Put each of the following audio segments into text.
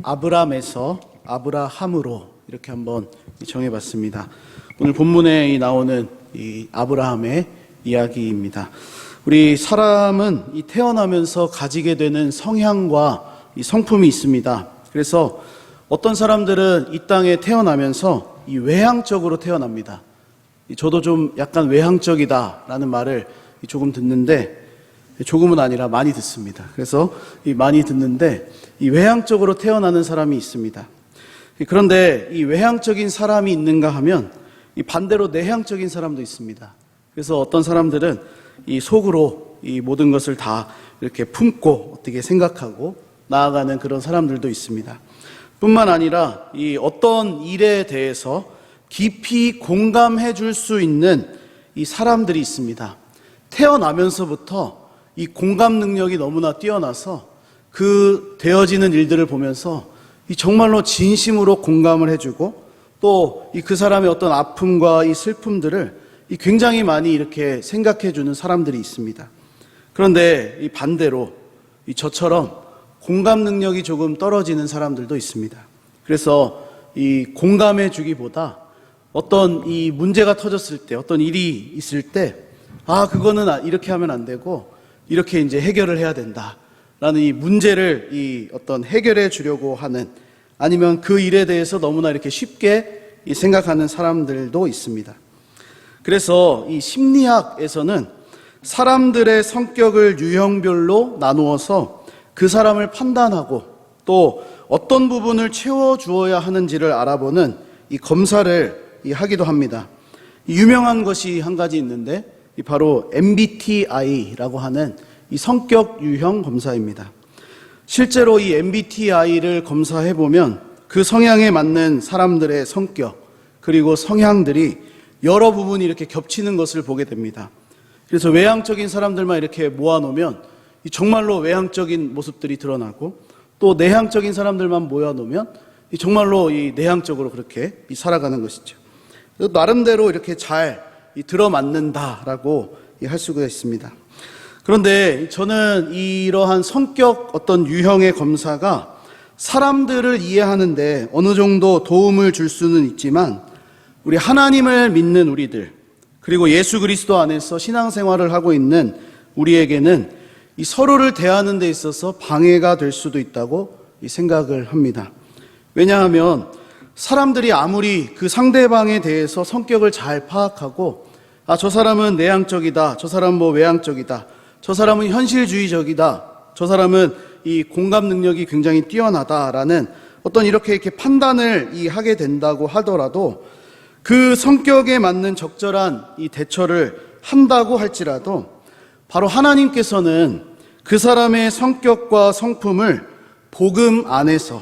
아브람에서 아브라함으로 이렇게 한번 정해봤습니다. 오늘 본문에 나오는 이 아브라함의 이야기입니다. 우리 사람은 이 태어나면서 가지게 되는 성향과 이 성품이 있습니다. 그래서 어떤 사람들은 이 땅에 태어나면서 이 외향적으로 태어납니다. 저도 좀 약간 외향적이다라는 말을 조금 듣는데, 조금은 아니라 많이 듣습니다. 그래서 많이 듣는데 이 외향적으로 태어나는 사람이 있습니다. 그런데 이 외향적인 사람이 있는가 하면 이 반대로 내향적인 사람도 있습니다. 그래서 어떤 사람들은 이 속으로 이 모든 것을 다 이렇게 품고 어떻게 생각하고 나아가는 그런 사람들도 있습니다. 뿐만 아니라 이 어떤 일에 대해서 깊이 공감해 줄 수 있는 이 사람들이 있습니다. 태어나면서부터 이 공감 능력이 너무나 뛰어나서 그 되어지는 일들을 보면서 이 정말로 진심으로 공감을 해주고 또 그 사람의 어떤 아픔과 이 슬픔들을 이 굉장히 많이 이렇게 생각해주는 사람들이 있습니다. 그런데 이 반대로 이 저처럼 공감 능력이 조금 떨어지는 사람들도 있습니다. 그래서 이 공감해주기보다 어떤 이 문제가 터졌을 때, 어떤 일이 있을 때, 그거는 이렇게 하면 안 되고 이렇게 이제 해결을 해야 된다라는 이 문제를 이 어떤 해결해 주려고 하는, 아니면 그 일에 대해서 너무나 이렇게 쉽게 생각하는 사람들도 있습니다. 그래서 이 심리학에서는 사람들의 성격을 유형별로 나누어서 그 사람을 판단하고 또 어떤 부분을 채워주어야 하는지를 알아보는 이 검사를 하기도 합니다. 유명한 것이 한 가지 있는데 바로 MBTI라고 하는 이 성격 유형 검사입니다. 실제로 이 MBTI를 검사해보면 그 성향에 맞는 사람들의 성격 그리고 성향들이 여러 부분이 이렇게 겹치는 것을 보게 됩니다. 그래서 외향적인 사람들만 이렇게 모아놓으면 정말로 외향적인 모습들이 드러나고, 또 내향적인 사람들만 모아놓으면 정말로 이 내향적으로 그렇게 살아가는 것이죠. 나름대로 이렇게 잘 들어맞는다라고 할 수가 있습니다. 그런데 저는 이러한 성격 어떤 유형의 검사가 사람들을 이해하는데 어느 정도 도움을 줄 수는 있지만, 우리 하나님을 믿는 우리들, 그리고 예수 그리스도 안에서 신앙생활을 하고 있는 우리에게는 이 서로를 대하는 데 있어서 방해가 될 수도 있다고 생각을 합니다. 왜냐하면 사람들이 아무리 그 상대방에 대해서 성격을 잘 파악하고, 저 사람은 내향적이다, 저 사람은 외향적이다, 저 사람은 현실주의적이다, 저 사람은 이 공감 능력이 굉장히 뛰어나다라는 어떤 이렇게 판단을 하게 된다고 하더라도, 그 성격에 맞는 적절한 이 대처를 한다고 할지라도 바로 하나님께서는 그 사람의 성격과 성품을 복음 안에서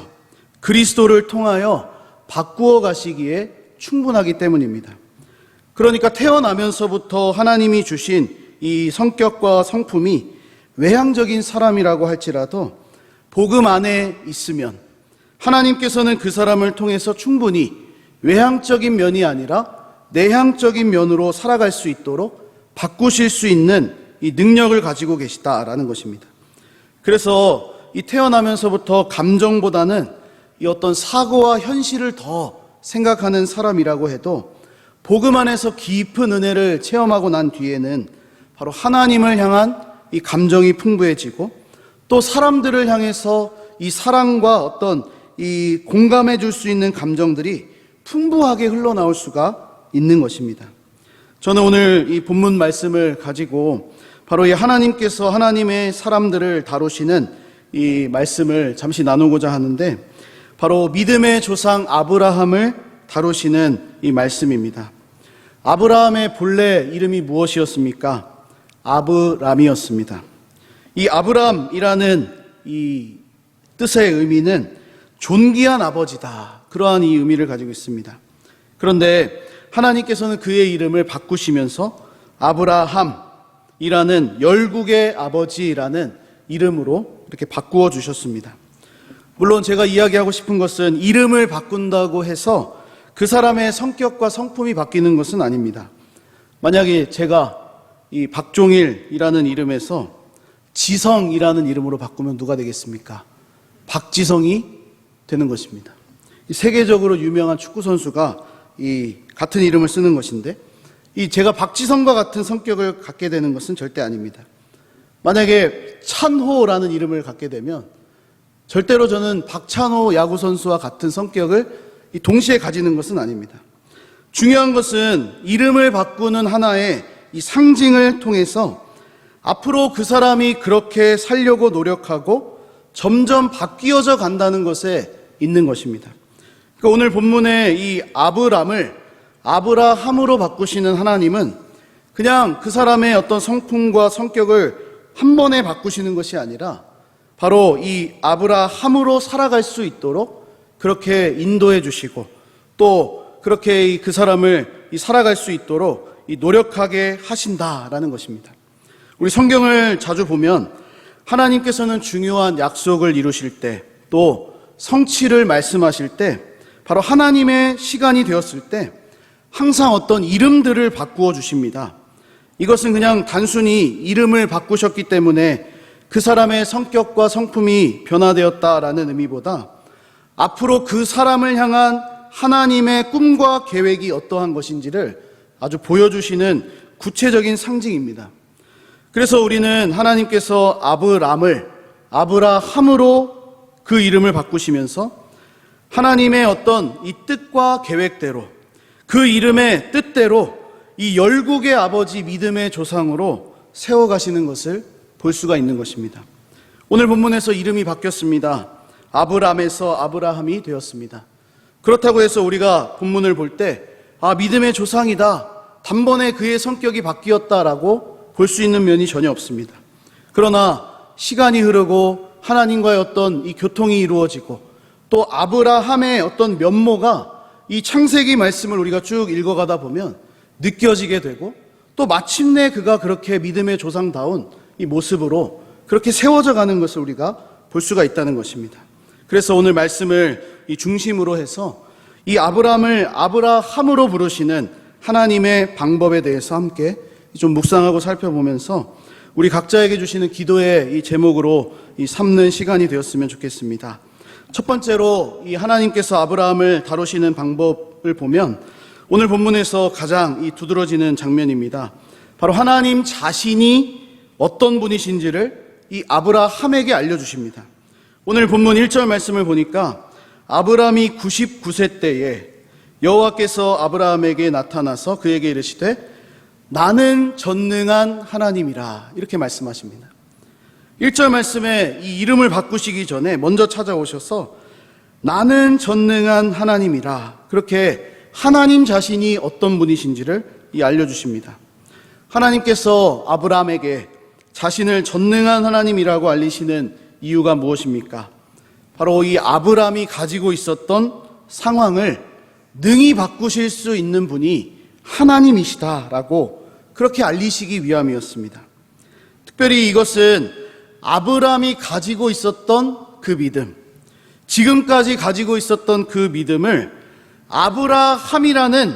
그리스도를 통하여 바꾸어 가시기에 충분하기 때문입니다. 그러니까 태어나면서부터 하나님이 주신 이 성격과 성품이 외향적인 사람이라고 할지라도 복음 안에 있으면 하나님께서는 그 사람을 통해서 충분히 외향적인 면이 아니라 내향적인 면으로 살아갈 수 있도록 바꾸실 수 있는 이 능력을 가지고 계시다라는 것입니다. 그래서 이 태어나면서부터 감정보다는 이 어떤 사고와 현실을 더 생각하는 사람이라고 해도 복음 안에서 깊은 은혜를 체험하고 난 뒤에는 바로 하나님을 향한 이 감정이 풍부해지고, 또 사람들을 향해서 이 사랑과 어떤 이 공감해 줄 수 있는 감정들이 풍부하게 흘러나올 수가 있는 것입니다. 저는 오늘 이 본문 말씀을 가지고 바로 이 하나님께서 하나님의 사람들을 다루시는 이 말씀을 잠시 나누고자 하는데, 바로 믿음의 조상 아브라함을 다루시는 이 말씀입니다. 아브라함의 본래 이름이 무엇이었습니까? 아브람이었습니다. 이 아브람이라는 이 뜻의 의미는 존귀한 아버지다, 그러한 이 의미를 가지고 있습니다. 그런데 하나님께서는 그의 이름을 바꾸시면서 아브라함이라는 열국의 아버지라는 이름으로 이렇게 바꾸어 주셨습니다. 물론 제가 이야기하고 싶은 것은 이름을 바꾼다고 해서 그 사람의 성격과 성품이 바뀌는 것은 아닙니다. 만약에 제가 이 박종일이라는 이름에서 지성이라는 이름으로 바꾸면 누가 되겠습니까? 박지성이 되는 것입니다. 세계적으로 유명한 축구 선수가 이 같은 이름을 쓰는 것인데, 제가 박지성과 같은 성격을 갖게 되는 것은 절대 아닙니다. 만약에 찬호라는 이름을 갖게 되면 절대로 저는 박찬호 야구 선수와 같은 성격을 동시에 가지는 것은 아닙니다. 중요한 것은 이름을 바꾸는 하나의 이 상징을 통해서 앞으로 그 사람이 그렇게 살려고 노력하고 점점 바뀌어져 간다는 것에 있는 것입니다. 그러니까 오늘 본문의 이 아브람을 아브라함으로 바꾸시는 하나님은 그냥 그 사람의 어떤 성품과 성격을 한 번에 바꾸시는 것이 아니라 바로 이 아브라함으로 살아갈 수 있도록 그렇게 인도해 주시고, 또 그렇게 그 사람을 살아갈 수 있도록 노력하게 하신다라는 것입니다. 우리 성경을 자주 보면 하나님께서는 중요한 약속을 이루실 때, 또 성취를 말씀하실 때, 바로 하나님의 시간이 되었을 때 항상 어떤 이름들을 바꾸어 주십니다. 이것은 그냥 단순히 이름을 바꾸셨기 때문에 그 사람의 성격과 성품이 변화되었다라는 의미보다 앞으로 그 사람을 향한 하나님의 꿈과 계획이 어떠한 것인지를 아주 보여주시는 구체적인 상징입니다. 그래서 우리는 하나님께서 아브람을 아브라함으로 그 이름을 바꾸시면서 하나님의 어떤 이 뜻과 계획대로, 그 이름의 뜻대로 이 열국의 아버지 믿음의 조상으로 세워가시는 것을 볼 수가 있는 것입니다. 오늘 본문에서 이름이 바뀌었습니다. 아브람에서 아브라함이 되었습니다. 그렇다고 해서 우리가 본문을 볼 때 믿음의 조상이다, 단번에 그의 성격이 바뀌었다라고 볼 수 있는 면이 전혀 없습니다. 그러나 시간이 흐르고 하나님과의 어떤 이 교통이 이루어지고, 또 아브라함의 어떤 면모가 이 창세기 말씀을 우리가 쭉 읽어가다 보면 느껴지게 되고, 또 마침내 그가 그렇게 믿음의 조상다운 이 모습으로 그렇게 세워져 가는 것을 우리가 볼 수가 있다는 것입니다. 그래서 오늘 말씀을 이 중심으로 해서 이 아브람을 아브라함으로 부르시는 하나님의 방법에 대해서 함께 좀 묵상하고 살펴보면서 우리 각자에게 주시는 기도의 이 제목으로 이 삼는 시간이 되었으면 좋겠습니다. 첫 번째로 이 하나님께서 아브라함을 다루시는 방법을 보면 오늘 본문에서 가장 이 두드러지는 장면입니다. 바로 하나님 자신이 어떤 분이신지를 이 아브라함에게 알려주십니다. 오늘 본문 1절 말씀을 보니까 아브람이 99세 때에 여호와께서 아브라함에게 나타나서 그에게 이르시되 나는 전능한 하나님이라, 이렇게 말씀하십니다. 1절 말씀에 이 이름을 바꾸시기 전에 먼저 찾아오셔서 나는 전능한 하나님이라, 그렇게 하나님 자신이 어떤 분이신지를 알려주십니다. 하나님께서 아브람에게 자신을 전능한 하나님이라고 알리시는 이유가 무엇입니까? 바로 이 아브람이 가지고 있었던 상황을 능히 바꾸실 수 있는 분이 하나님이시다라고 그렇게 알리시기 위함이었습니다. 특별히 이것은 아브람이 가지고 있었던 그 믿음, 지금까지 가지고 있었던 그 믿음을 아브라함이라는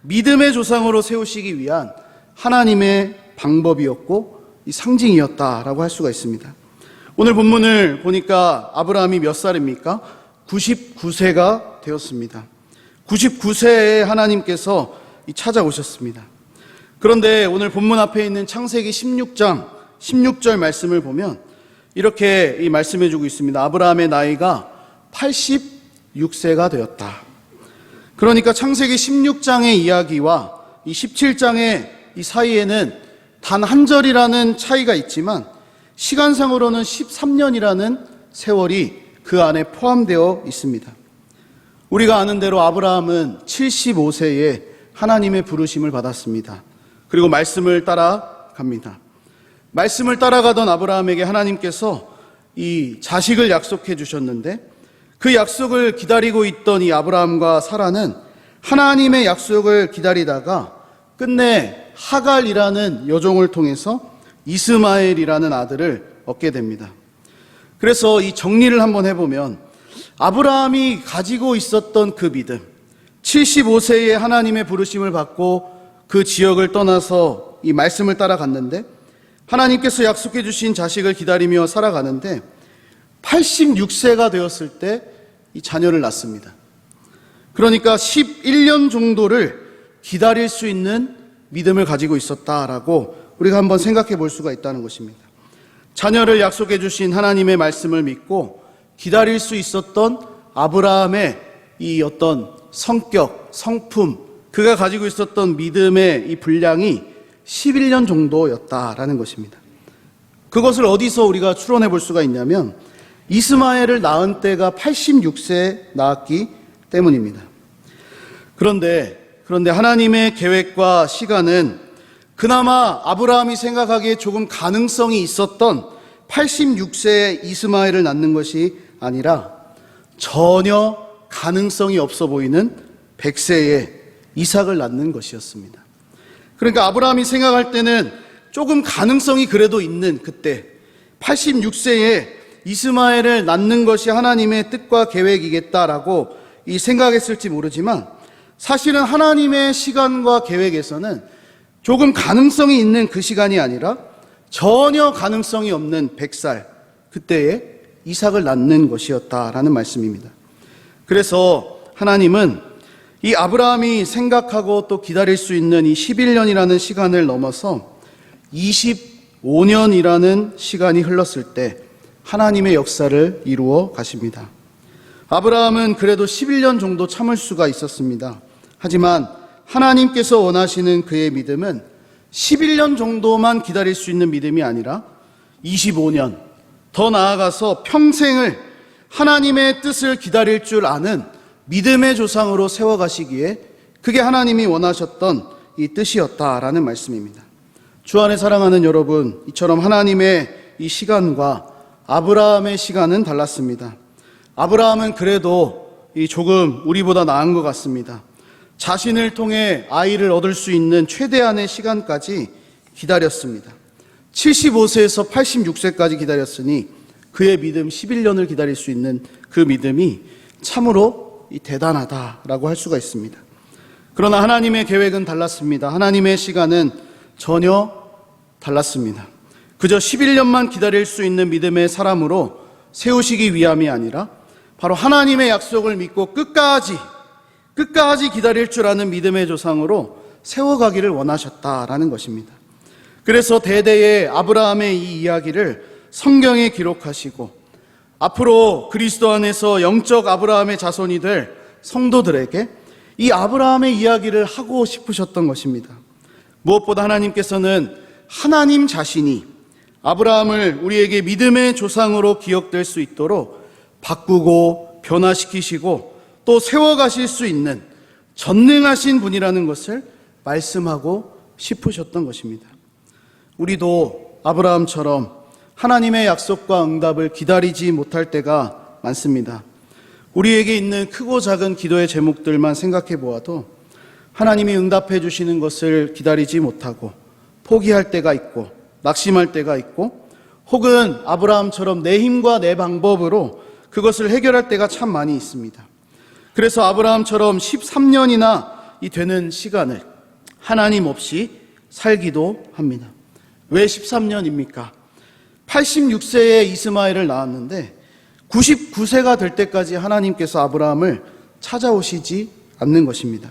믿음의 조상으로 세우시기 위한 하나님의 방법이었고 이 상징이었다라고 할 수가 있습니다. 오늘 본문을 보니까 아브라함이 몇 살입니까? 99세가 되었습니다. 99세에 하나님께서 찾아오셨습니다. 그런데 오늘 본문 앞에 있는 창세기 16장 16절 말씀을 보면 이렇게 말씀해 주고 있습니다. 아브라함의 나이가 86세가 되었다. 그러니까 창세기 16장의 이야기와 이 17장의 이 사이에는 단 한 절이라는 차이가 있지만 시간상으로는 13년이라는 세월이 그 안에 포함되어 있습니다. 우리가 아는 대로 아브라함은 75세에 하나님의 부르심을 받았습니다. 그리고 말씀을 따라갑니다. 말씀을 따라가던 아브라함에게 하나님께서 이 자식을 약속해 주셨는데 그 약속을 기다리고 있던 이 아브라함과 사라는 하나님의 약속을 기다리다가 끝내 하갈이라는 여종을 통해서 이스마엘이라는 아들을 얻게 됩니다. 그래서 이 정리를 한번 해보면 아브라함이 가지고 있었던 그 믿음, 75세에 하나님의 부르심을 받고 그 지역을 떠나서 이 말씀을 따라갔는데 하나님께서 약속해 주신 자식을 기다리며 살아가는데 86세가 되었을 때 이 자녀를 낳습니다. 그러니까 11년 정도를 기다릴 수 있는 믿음을 가지고 있었다라고 우리가 한번 생각해 볼 수가 있다는 것입니다. 자녀를 약속해 주신 하나님의 말씀을 믿고 기다릴 수 있었던 아브라함의 이 어떤 성격, 성품, 그가 가지고 있었던 믿음의 이 분량이 11년 정도였다라는 것입니다. 그것을 어디서 우리가 추론해 볼 수가 있냐면 이스마엘을 낳은 때가 86세에 낳았기 때문입니다. 그런데 하나님의 계획과 시간은 그나마 아브라함이 생각하기에 조금 가능성이 있었던 86세에 이스마엘을 낳는 것이 아니라 전혀 가능성이 없어 보이는 100세에 이삭을 낳는 것이었습니다. 그러니까 아브라함이 생각할 때는 조금 가능성이 그래도 있는 그때 86세에 이스마엘을 낳는 것이 하나님의 뜻과 계획이겠다라고 생각했을지 모르지만 사실은 하나님의 시간과 계획에서는 조금 가능성이 있는 그 시간이 아니라 전혀 가능성이 없는 100살 그때에 이삭을 낳는 것이었다라는 말씀입니다. 그래서 하나님은 이 아브라함이 생각하고 또 기다릴 수 있는 이 11년이라는 시간을 넘어서 25년이라는 시간이 흘렀을 때 하나님의 역사를 이루어 가십니다. 아브라함은 그래도 11년 정도 참을 수가 있었습니다. 하지만 하나님께서 원하시는 그의 믿음은 11년 정도만 기다릴 수 있는 믿음이 아니라 25년, 더 나아가서 평생을 하나님의 뜻을 기다릴 줄 아는 믿음의 조상으로 세워가시기에 그게 하나님이 원하셨던 이 뜻이었다라는 말씀입니다. 주 안에 사랑하는 여러분, 이처럼 하나님의 이 시간과 아브라함의 시간은 달랐습니다. 아브라함은 그래도 조금 우리보다 나은 것 같습니다. 자신을 통해 아이를 얻을 수 있는 최대한의 시간까지 기다렸습니다. 75세에서 86세까지 기다렸으니 그의 믿음 11년을 기다릴 수 있는 그 믿음이 참으로 대단하다라고 할 수가 있습니다. 그러나 하나님의 계획은 달랐습니다. 하나님의 시간은 전혀 달랐습니다. 그저 11년만 기다릴 수 있는 믿음의 사람으로 세우시기 위함이 아니라 바로 하나님의 약속을 믿고 끝까지 기다릴 줄 아는 믿음의 조상으로 세워가기를 원하셨다라는 것입니다. 그래서 대대의 아브라함의 이 이야기를 성경에 기록하시고 앞으로 그리스도 안에서 영적 아브라함의 자손이 될 성도들에게 이 아브라함의 이야기를 하고 싶으셨던 것입니다. 무엇보다 하나님께서는 하나님 자신이 아브라함을 우리에게 믿음의 조상으로 기억될 수 있도록 바꾸고 변화시키시고 또 세워가실 수 있는 전능하신 분이라는 것을 말씀하고 싶으셨던 것입니다. 우리도 아브라함처럼 하나님의 약속과 응답을 기다리지 못할 때가 많습니다. 우리에게 있는 크고 작은 기도의 제목들만 생각해 보아도 하나님이 응답해 주시는 것을 기다리지 못하고 포기할 때가 있고 낙심할 때가 있고 혹은 아브라함처럼 내 힘과 내 방법으로 그것을 해결할 때가 참 많이 있습니다. 그래서 아브라함처럼 13년이나 되는 시간을 하나님 없이 살기도 합니다. 왜 13년입니까? 86세에 이스마엘을 낳았는데 99세가 될 때까지 하나님께서 아브라함을 찾아오시지 않는 것입니다.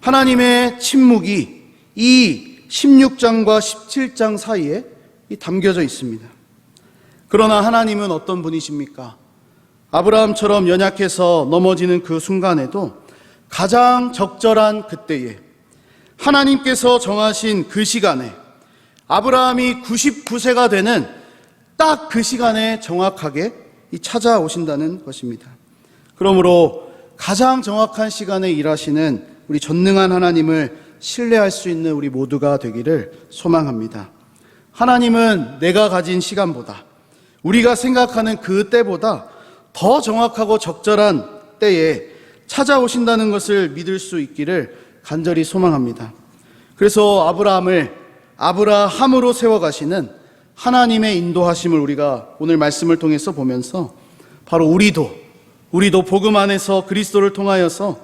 하나님의 침묵이 이 16장과 17장 사이에 담겨져 있습니다. 그러나 하나님은 어떤 분이십니까? 아브라함처럼 연약해서 넘어지는 그 순간에도 가장 적절한 그때에 하나님께서 정하신 그 시간에 아브라함이 99세가 되는 딱 그 시간에 정확하게 찾아오신다는 것입니다. 그러므로 가장 정확한 시간에 일하시는 우리 전능한 하나님을 신뢰할 수 있는 우리 모두가 되기를 소망합니다. 하나님은 내가 가진 시간보다 우리가 생각하는 그 때보다 더 정확하고 적절한 때에 찾아오신다는 것을 믿을 수 있기를 간절히 소망합니다. 그래서 아브라함을 아브라함으로 세워가시는 하나님의 인도하심을 우리가 오늘 말씀을 통해서 보면서 바로 우리도 복음 안에서 그리스도를 통하여서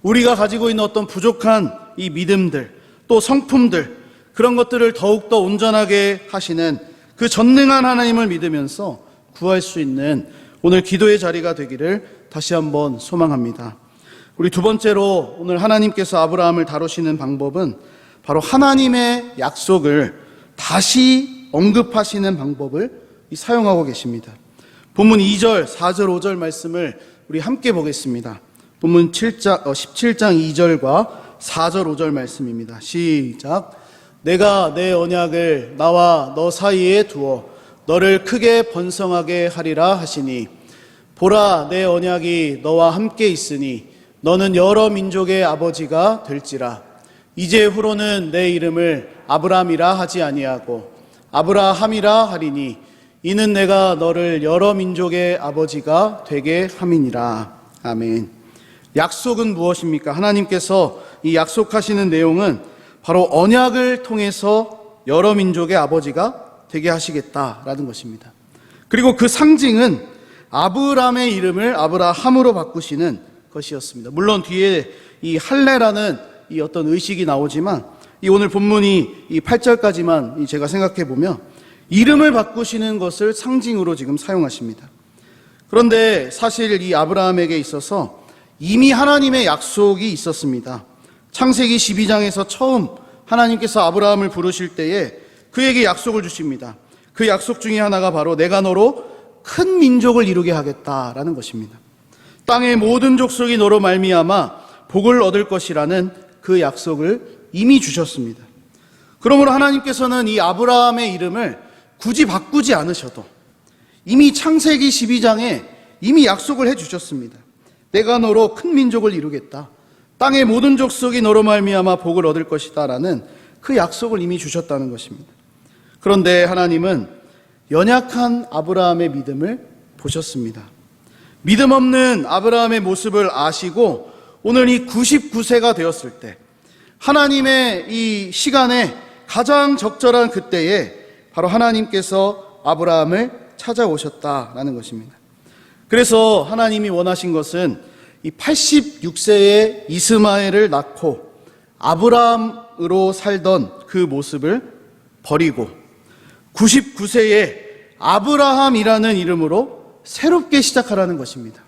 우리가 가지고 있는 어떤 부족한 이 믿음들 또 성품들 그런 것들을 더욱더 온전하게 하시는 그 전능한 하나님을 믿으면서 구할 수 있는 오늘 기도의 자리가 되기를 다시 한번 소망합니다. 우리 두 번째로 오늘 하나님께서 아브라함을 다루시는 방법은 바로 하나님의 약속을 다시 언급하시는 방법을 사용하고 계십니다. 본문 2절, 4절, 5절 말씀을 우리 함께 보겠습니다. 본문 17장 2절과 4절, 5절 말씀입니다. 시작. 내가 내 언약을 나와 너 사이에 두어 너를 크게 번성하게 하리라 하시니 보라 내 언약이 너와 함께 있으니 너는 여러 민족의 아버지가 될지라. 이제 후로는 내 이름을 아브람이라 하지 아니하고 아브라함이라 하리니 이는 내가 너를 여러 민족의 아버지가 되게 함이니라. 아멘. 약속은 무엇입니까? 하나님께서 이 약속하시는 내용은 바로 언약을 통해서 여러 민족의 아버지가 되게 하시겠다라는 것입니다. 그리고 그 상징은 아브람의 이름을 아브라함으로 바꾸시는 것이었습니다. 물론 뒤에 이 할례라는 이 어떤 의식이 나오지만 이 오늘 본문이 이 8절까지만 제가 생각해 보면 이름을 바꾸시는 것을 상징으로 지금 사용하십니다. 그런데 사실 이 아브라함에게 있어서 이미 하나님의 약속이 있었습니다. 창세기 12장에서 처음 하나님께서 아브라함을 부르실 때에 그에게 약속을 주십니다. 그 약속 중에 하나가 바로 내가 너로 큰 민족을 이루게 하겠다라는 것입니다. 땅의 모든 족속이 너로 말미암아 복을 얻을 것이라는 그 약속을 이미 주셨습니다. 그러므로 하나님께서는 이 아브라함의 이름을 굳이 바꾸지 않으셔도 이미 창세기 12장에 이미 약속을 해주셨습니다. 내가 너로 큰 민족을 이루겠다. 땅의 모든 족속이 너로 말미암아 복을 얻을 것이다 라는 그 약속을 이미 주셨다는 것입니다. 그런데 하나님은 연약한 아브라함의 믿음을 보셨습니다. 믿음 없는 아브라함의 모습을 아시고 오늘 이 99세가 되었을 때 하나님의 이 시간에 가장 적절한 그때에 바로 하나님께서 아브라함을 찾아오셨다라는 것입니다. 그래서 하나님이 원하신 것은 이 86세의 이스마엘을 낳고 아브라함으로 살던 그 모습을 버리고 99세에 아브라함이라는 이름으로 새롭게 시작하라는 것입니다.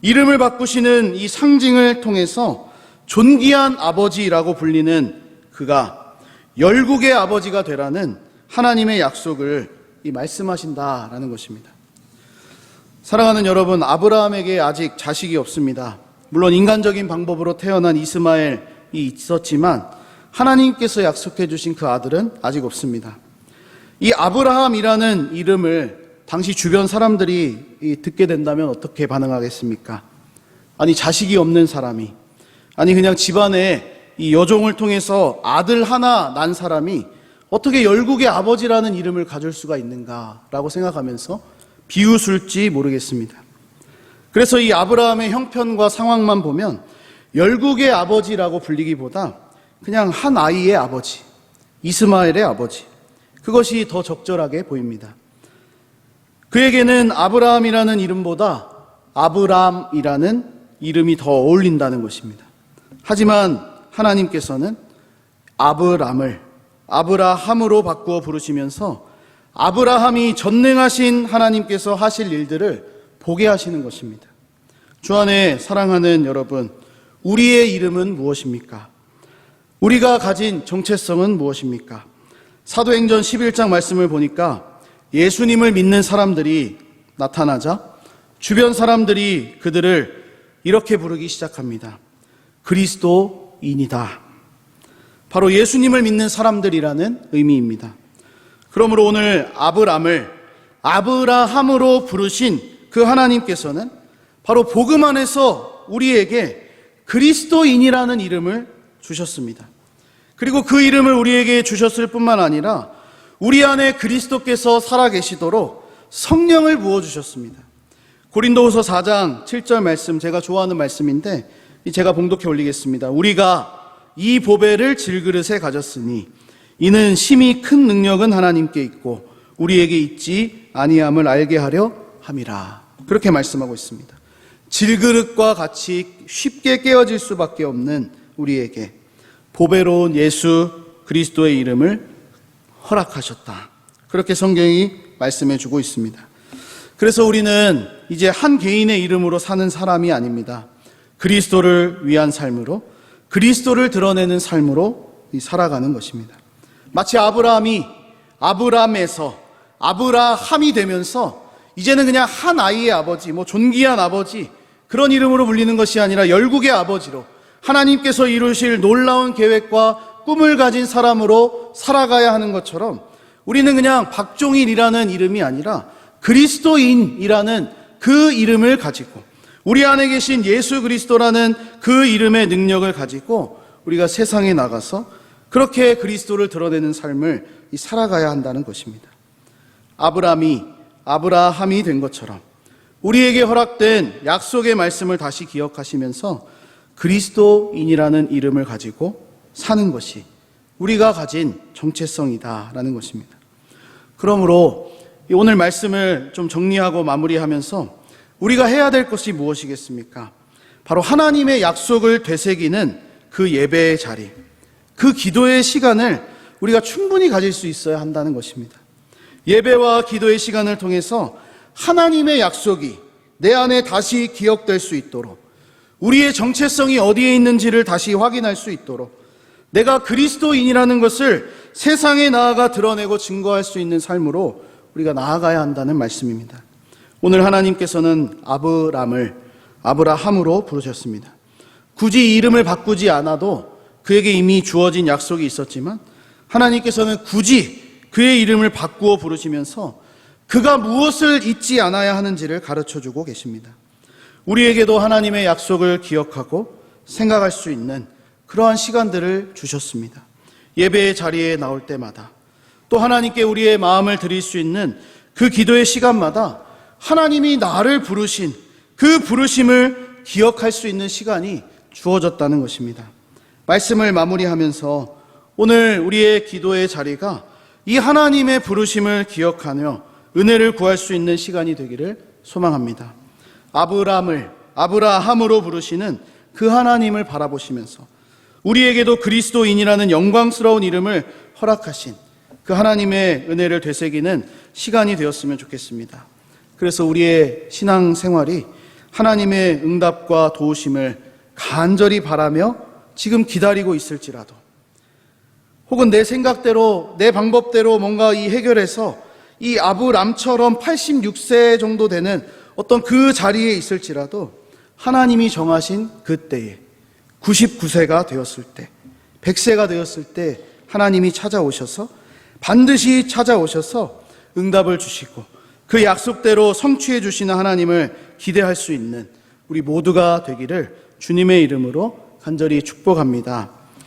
이름을 바꾸시는 이 상징을 통해서 존귀한 아버지라고 불리는 그가 열국의 아버지가 되라는 하나님의 약속을 말씀하신다라는 것입니다. 사랑하는 여러분, 아브라함에게 아직 자식이 없습니다. 물론 인간적인 방법으로 태어난 이스마엘이 있었지만 하나님께서 약속해 주신 그 아들은 아직 없습니다. 이 아브라함이라는 이름을 당시 주변 사람들이 듣게 된다면 어떻게 반응하겠습니까? 아니, 자식이 없는 사람이, 아니 그냥 집안에 이 여종을 통해서 아들 하나 난 사람이 어떻게 열국의 아버지라는 이름을 가질 수가 있는가라고 생각하면서 비웃을지 모르겠습니다. 그래서 이 아브라함의 형편과 상황만 보면 열국의 아버지라고 불리기보다 그냥 한 아이의 아버지, 이스마엘의 아버지, 그것이 더 적절하게 보입니다. 그에게는 아브라함이라는 이름보다 아브람이라는 이름이 더 어울린다는 것입니다. 하지만 하나님께서는 아브람을 아브라함으로 바꾸어 부르시면서 아브라함이 전능하신 하나님께서 하실 일들을 보게 하시는 것입니다. 주 안에 사랑하는 여러분, 우리의 이름은 무엇입니까? 우리가 가진 정체성은 무엇입니까? 사도행전 11장 말씀을 보니까 예수님을 믿는 사람들이 나타나자 주변 사람들이 그들을 이렇게 부르기 시작합니다. 그리스도인이다. 바로 예수님을 믿는 사람들이라는 의미입니다. 그러므로 오늘 아브람을 아브라함으로 부르신 그 하나님께서는 바로 복음 안에서 우리에게 그리스도인이라는 이름을 주셨습니다. 그리고 그 이름을 우리에게 주셨을 뿐만 아니라 우리 안에 그리스도께서 살아계시도록 성령을 부어주셨습니다. 고린도후서 4장 7절 말씀, 제가 좋아하는 말씀인데 제가 봉독해 올리겠습니다. 우리가 이 보배를 질그릇에 가졌으니 이는 심히 큰 능력은 하나님께 있고 우리에게 있지 아니함을 알게 하려 함이라. 그렇게 말씀하고 있습니다. 질그릇과 같이 쉽게 깨어질 수밖에 없는 우리에게 보배로운 예수 그리스도의 이름을 허락하셨다. 그렇게 성경이 말씀해 주고 있습니다. 그래서 우리는 이제 한 개인의 이름으로 사는 사람이 아닙니다. 그리스도를 위한 삶으로, 그리스도를 드러내는 삶으로 살아가는 것입니다. 마치 아브라함이 아브람에서 아브라함이 되면서 이제는 그냥 한 아이의 아버지, 존귀한 아버지, 그런 이름으로 불리는 것이 아니라 열국의 아버지로 하나님께서 이루실 놀라운 계획과 꿈을 가진 사람으로 살아가야 하는 것처럼, 우리는 그냥 박종일이라는 이름이 아니라 그리스도인이라는 그 이름을 가지고, 우리 안에 계신 예수 그리스도라는 그 이름의 능력을 가지고 우리가 세상에 나가서 그렇게 그리스도를 드러내는 삶을 살아가야 한다는 것입니다. 아브라함이 된 것처럼 우리에게 허락된 약속의 말씀을 다시 기억하시면서 그리스도인이라는 이름을 가지고 사는 것이 우리가 가진 정체성이다라는 것입니다. 그러므로 오늘 말씀을 좀 정리하고 마무리하면서 우리가 해야 될 것이 무엇이겠습니까? 바로 하나님의 약속을 되새기는 그 예배의 자리, 그 기도의 시간을 우리가 충분히 가질 수 있어야 한다는 것입니다. 예배와 기도의 시간을 통해서 하나님의 약속이 내 안에 다시 기억될 수 있도록, 우리의 정체성이 어디에 있는지를 다시 확인할 수 있도록, 내가 그리스도인이라는 것을 세상에 나아가 드러내고 증거할 수 있는 삶으로 우리가 나아가야 한다는 말씀입니다. 오늘 하나님께서는 아브라함으로 부르셨습니다. 굳이 이름을 바꾸지 않아도 그에게 이미 주어진 약속이 있었지만 하나님께서는 굳이 그의 이름을 바꾸어 부르시면서 그가 무엇을 잊지 않아야 하는지를 가르쳐주고 계십니다. 우리에게도 하나님의 약속을 기억하고 생각할 수 있는 그러한 시간들을 주셨습니다. 예배의 자리에 나올 때마다, 또 하나님께 우리의 마음을 드릴 수 있는 그 기도의 시간마다 하나님이 나를 부르신 그 부르심을 기억할 수 있는 시간이 주어졌다는 것입니다. 말씀을 마무리하면서 오늘 우리의 기도의 자리가 이 하나님의 부르심을 기억하며 은혜를 구할 수 있는 시간이 되기를 소망합니다. 아브라함으로 부르시는 그 하나님을 바라보시면서 우리에게도 그리스도인이라는 영광스러운 이름을 허락하신 그 하나님의 은혜를 되새기는 시간이 되었으면 좋겠습니다. 그래서 우리의 신앙생활이 하나님의 응답과 도우심을 간절히 바라며 지금 기다리고 있을지라도, 혹은 내 생각대로 내 방법대로 뭔가 이 해결해서 이 아브람처럼 86세 정도 되는 어떤 그 자리에 있을지라도 하나님이 정하신 그때에 99세가 되었을 때, 100세가 되었을 때 하나님이 찾아오셔서, 반드시 찾아오셔서 응답을 주시고 그 약속대로 성취해 주시는 하나님을 기대할 수 있는 우리 모두가 되기를 주님의 이름으로 간절히 축복합니다.